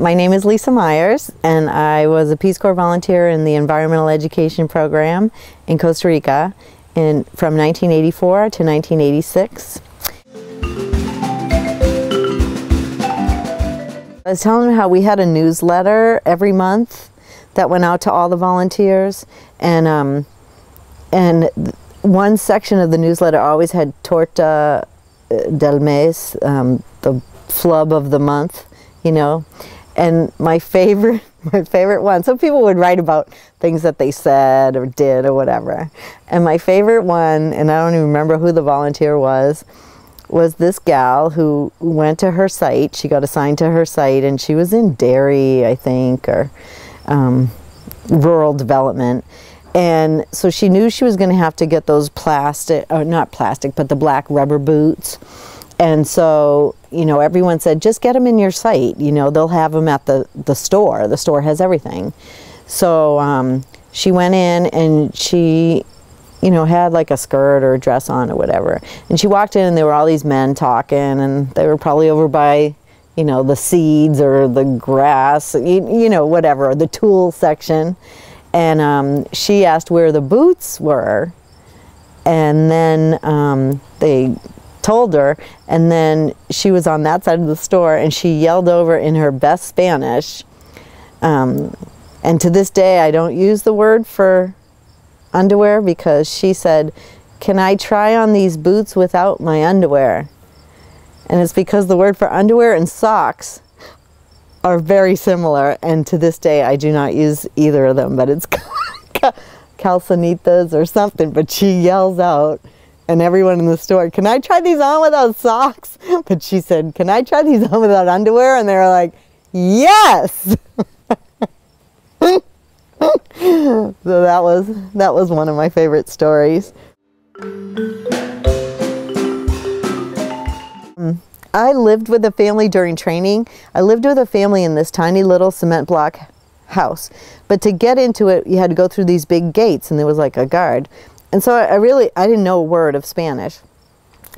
My name is Lisa Myers, and I was a Peace Corps volunteer in the environmental education program in Costa Rica from 1984 to 1986. I was telling them how we had a newsletter every month that went out to all the volunteers, and one section of the newsletter always had Torta del Mes, the flub of the month, you know. And my favorite one, some people would write about things that they said or did or whatever. And my favorite one, and I don't even remember who the volunteer was this gal who went to her site. She got assigned to her site, and she was in dairy, I think, or rural development. And so she knew she was going to have to get those plastic, or not plastic, but the black rubber boots. And so, you know, everyone said, just get them in your site. You know, they'll have them at the store. The store has everything. So she went in, and she, you know, had like a skirt or a dress on or whatever. And she walked in, and there were all these men talking, and they were probably over by, you know, the seeds or the grass, you know, whatever, the tool section. And she asked where the boots were, and then they told her, and then she was on that side of the store, and she yelled over in her best Spanish, and to this day I don't use the word for underwear, because she said, "Can I try on these boots without my underwear?" And it's because the word for underwear and socks are very similar, and to this day I do not use either of them, but it's calzonitas or something. But she yells out, and everyone in the store, "Can I try these on without socks?" But she said, "Can I try these on without underwear?" And they were like, "Yes!" So that was one of my favorite stories. I lived with a family during training. I lived with a family in this tiny little cement block house. But to get into it, you had to go through these big gates, and there was like a guard. And so I didn't know a word of Spanish,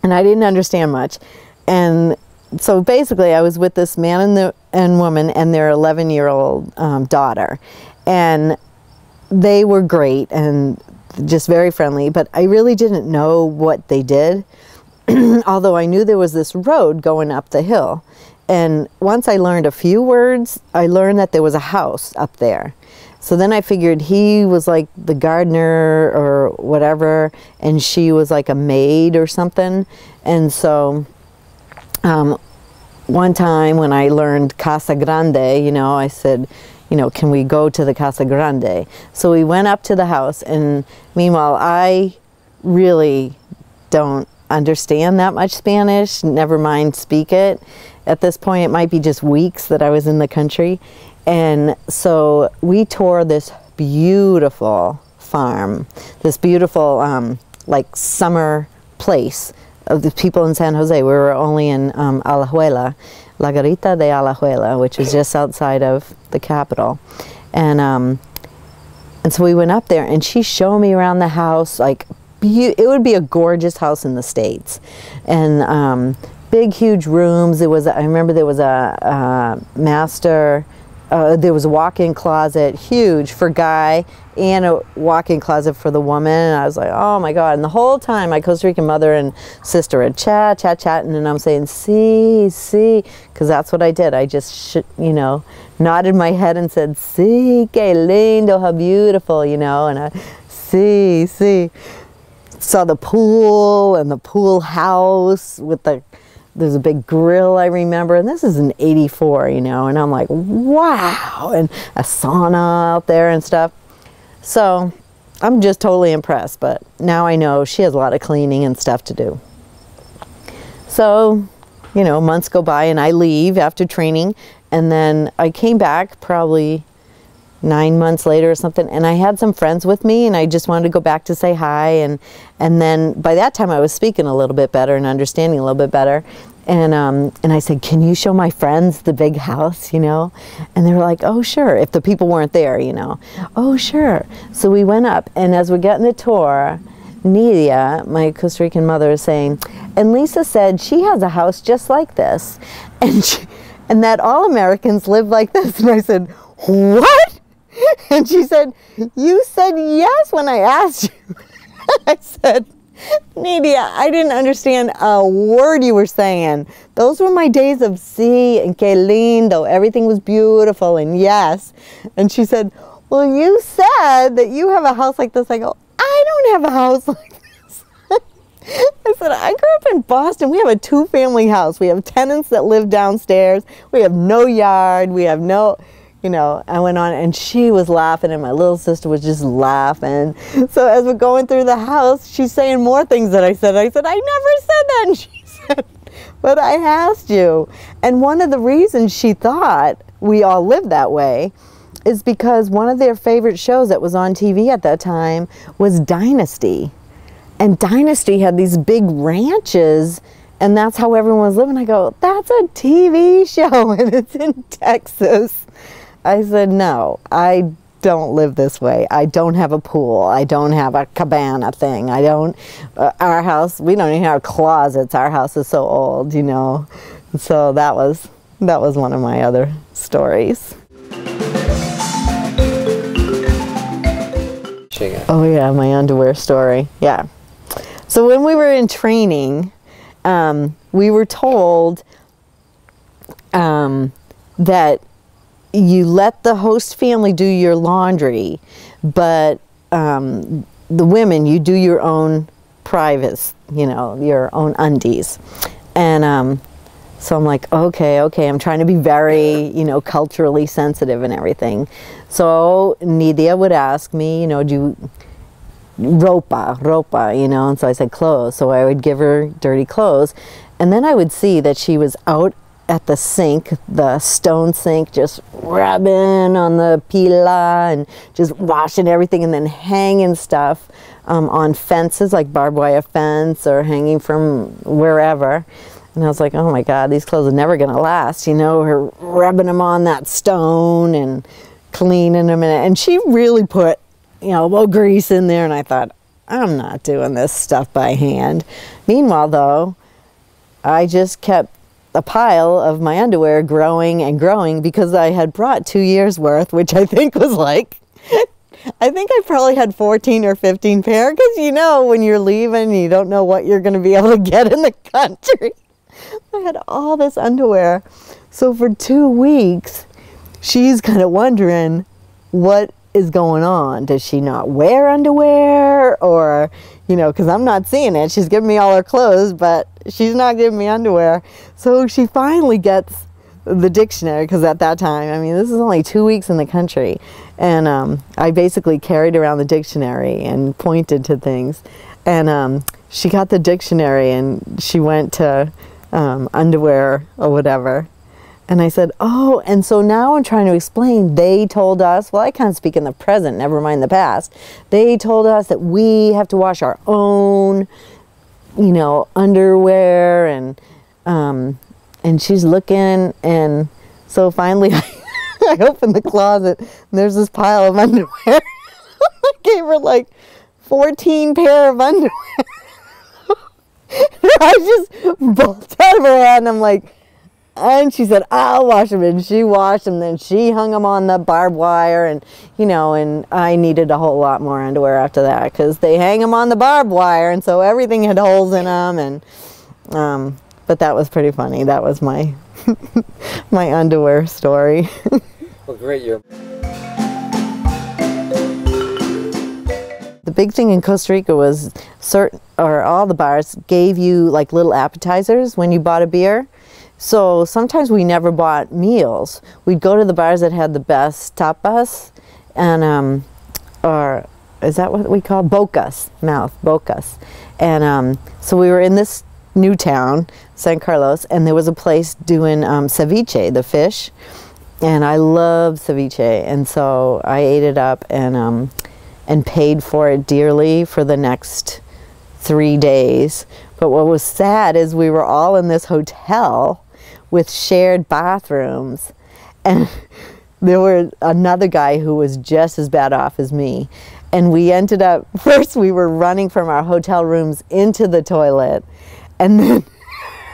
and I didn't understand much. And so basically I was with this man and woman and their 11-year-old daughter. And they were great and just very friendly, but I really didn't know what they did. Although I knew there was this road going up the hill. And once I learned a few words, I learned that there was a house up there. So then I figured he was like the gardener or whatever, and she was like a maid or something. And so one time when I learned Casa Grande, you know, I said, you know, "Can we go to the Casa Grande?" So we went up to the house, and meanwhile I really don't understand that much Spanish, never mind speak it. At this point it might be just weeks that I was in the country. And so we toured this beautiful farm, this beautiful like summer place of the people in San Jose. We were only in Alajuela, La Garita de Alajuela, which is just outside of the capital. And so we went up there, and she showed me around the house. Like, it would be a gorgeous house in the States, and big, huge rooms. I remember there was a there was a walk-in closet, huge for guy, and a walk-in closet for the woman. And I was like, oh my God. And the whole time my Costa Rican mother and sister would chat, and I'm saying, sí, because that's what I did. I just, you know, nodded my head and said, sí, qué lindo, how beautiful, you know, and I, sí. Saw the pool and the pool house with there's a big grill, I remember, and this is in '84, you know, and I'm like, wow, and a sauna out there and stuff. So I'm just totally impressed, but now I know she has a lot of cleaning and stuff to do. So, you know, months go by, and I leave after training, and then I came back probably 9 months later or something, and I had some friends with me, and I just wanted to go back to say hi, and then by that time I was speaking a little bit better and understanding a little bit better, and I said, "Can you show my friends the big house, you know?" And they were like, "Oh sure," if the people weren't there, you know. "Oh sure." So we went up, and as we're getting the tour, Nidia, my Costa Rican mother, is saying, "And Lisa said she has a house just like this," and that all Americans live like this. And I said, what? And she said, you said yes when I asked you. I said, Nidia, I didn't understand a word you were saying. Those were my days of sí and qué lindo. Everything was beautiful and yes. And she said, well, you said that you have a house like this. I go, I don't have a house like this. I said, I grew up in Boston. We have a 2-family house. We have tenants that live downstairs. We have no yard. We have no... You know, I went on and she was laughing and my little sister was just laughing. So as we're going through the house, she's saying more things that I said. I said, I never said that. And she said, but I asked you. And one of the reasons she thought we all lived that way is because one of their favorite shows that was on TV at that time was Dynasty. And Dynasty had these big ranches and that's how everyone was living. I go, that's a TV show and it's in Texas. I said, no, I don't live this way. I don't have a pool. I don't have a cabana thing. I don't, our house, we don't even have closets. Our house is so old, you know. So that was one of my other stories. Oh yeah, my underwear story, yeah. So when we were in training, we were told that you let the host family do your laundry, but the women, you do your own privates, you know, your own undies. And so I'm like, okay, I'm trying to be very, you know, culturally sensitive and everything. So Nidia would ask me, you know, do ropa, you know, and so I said clothes. So I would give her dirty clothes. And then I would see that she was out at the sink, the stone sink, just rubbing on the pila and just washing everything and then hanging stuff on fences like barbed wire fence or hanging from wherever. And I was like, oh my God, these clothes are never gonna last, you know, her rubbing them on that stone and cleaning them. And she really put, you know, elbow grease in there, and I thought, I'm not doing this stuff by hand. Meanwhile though, I just kept a pile of my underwear growing and growing because I had brought 2 years worth, which I think was like, I think I probably had 14 or 15 pair, because you know when you're leaving you don't know what you're going to be able to get in the country. I had all this underwear. So for 2 weeks she's kind of wondering what is going on. Does she not wear underwear? Or, you know, because I'm not seeing it. She's giving me all her clothes, but she's not giving me underwear. So she finally gets the dictionary, because at that time, I mean, this is only 2 weeks in the country. And I basically carried around the dictionary and pointed to things. And she got the dictionary and she went to underwear or whatever. And I said, oh, and so now I'm trying to explain, they told us, well, I can't speak in the present, never mind the past. They told us that we have to wash our own, you know, underwear, and she's looking, and so finally I opened the closet, and there's this pile of underwear. I gave her like 14 pair of underwear. I just bolted out of her hand, and I'm like, and she said, I'll wash them. And she washed them. Then she hung them on the barbed wire. And, you know, and I needed a whole lot more underwear after that, because they hang them on the barbed wire. And so everything had holes in them. And, but that was pretty funny. That was my, my underwear story. Well, great. The big thing in Costa Rica was all the bars gave you like little appetizers when you bought a beer. So sometimes we never bought meals. We'd go to the bars that had the best tapas, and or is that what we call bocas? Bocas. And so we were in this new town, San Carlos, and there was a place doing ceviche, the fish, and I love ceviche, and so I ate it up and paid for it dearly for the next 3 days. But what was sad is we were all in this hotel with shared bathrooms, and there were another guy who was just as bad off as me, and we ended up, first we were running from our hotel rooms into the toilet, and then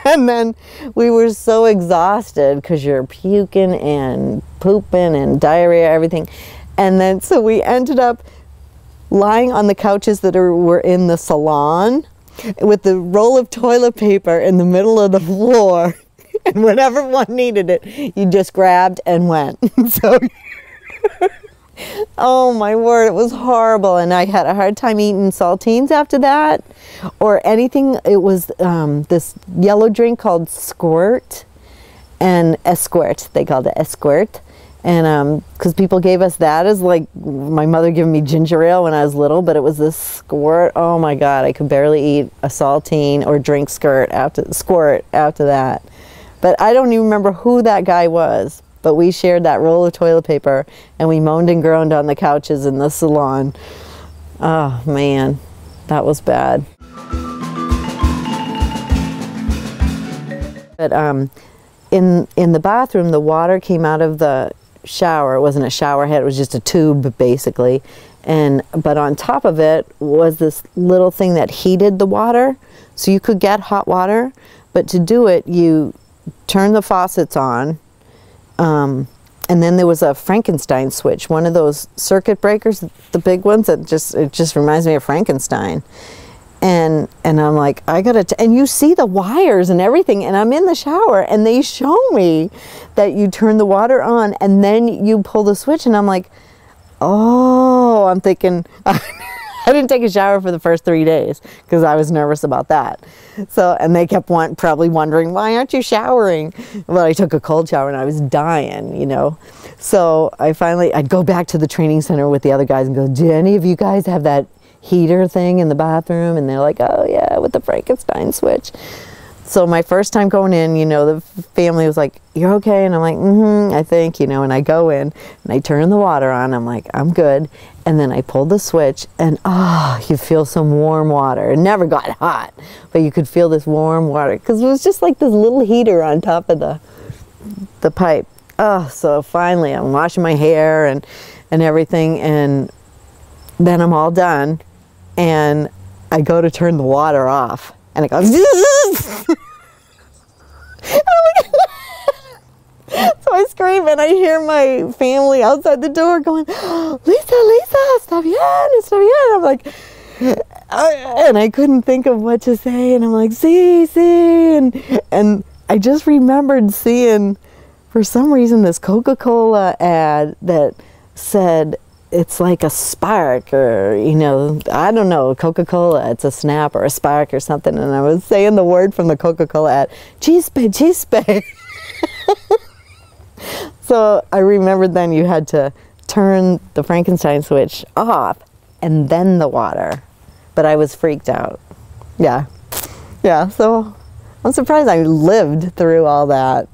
And then we were so exhausted because you're puking and pooping and diarrhea, everything. And then so we ended up lying on the couches that were in the salon with the roll of toilet paper in the middle of the floor. And whenever one needed it, you just grabbed and went. So, oh my word, it was horrible. And I had a hard time eating saltines after that or anything. It was this yellow drink called Squirt and Esquirt. They called it Esquirt. And because people gave us that as like my mother giving me ginger ale when I was little, but it was this Squirt. Oh my God, I could barely eat a saltine or drink Squirt after that. But I don't even remember who that guy was. But we shared that roll of toilet paper and we moaned and groaned on the couches in the salon. Oh man, that was bad. But in the bathroom, the water came out of the shower. It wasn't a shower head, it was just a tube basically. But on top of it was this little thing that heated the water. So you could get hot water, but to do it, you turn the faucets on. And then there was a Frankenstein switch, one of those circuit breakers, the big ones that it just reminds me of Frankenstein. And I'm like, and you see the wires and everything, and I'm in the shower and they show me that you turn the water on and then you pull the switch, and I'm like, oh, I'm thinking, I didn't take a shower for the first 3 days because I was nervous about that. So, and they kept probably wondering, why aren't you showering? Well, I took a cold shower and I was dying, you know. So I'd go back to the training center with the other guys and go, do any of you guys have that heater thing in the bathroom? And they're like, oh yeah, with the Frankenstein switch. So my first time going in, you know, the family was like, you're okay? And I'm like, I think, you know, and I go in and I turn the water on. I'm like, I'm good. And then I pulled the switch and you feel some warm water. It never got hot, but you could feel this warm water because it was just like this little heater on top of the pipe. So finally I'm washing my hair and everything, and then I'm all done and I go to turn the water off and it goes so I scream and I hear my family outside the door going, Lisa, está bien, está bien. I'm like, and I couldn't think of what to say, and I'm like, sí, sí, and I just remembered seeing, for some reason, this Coca-Cola ad that said, it's like a spark, or, you know, I don't know, Coca-Cola, it's a snap or a spark or something, and I was saying the word from the Coca-Cola ad, chispe, chispe. So I remembered then you had to turn the Frankenstein switch off and then the water. But I was freaked out. Yeah. Yeah, so I'm surprised I lived through all that.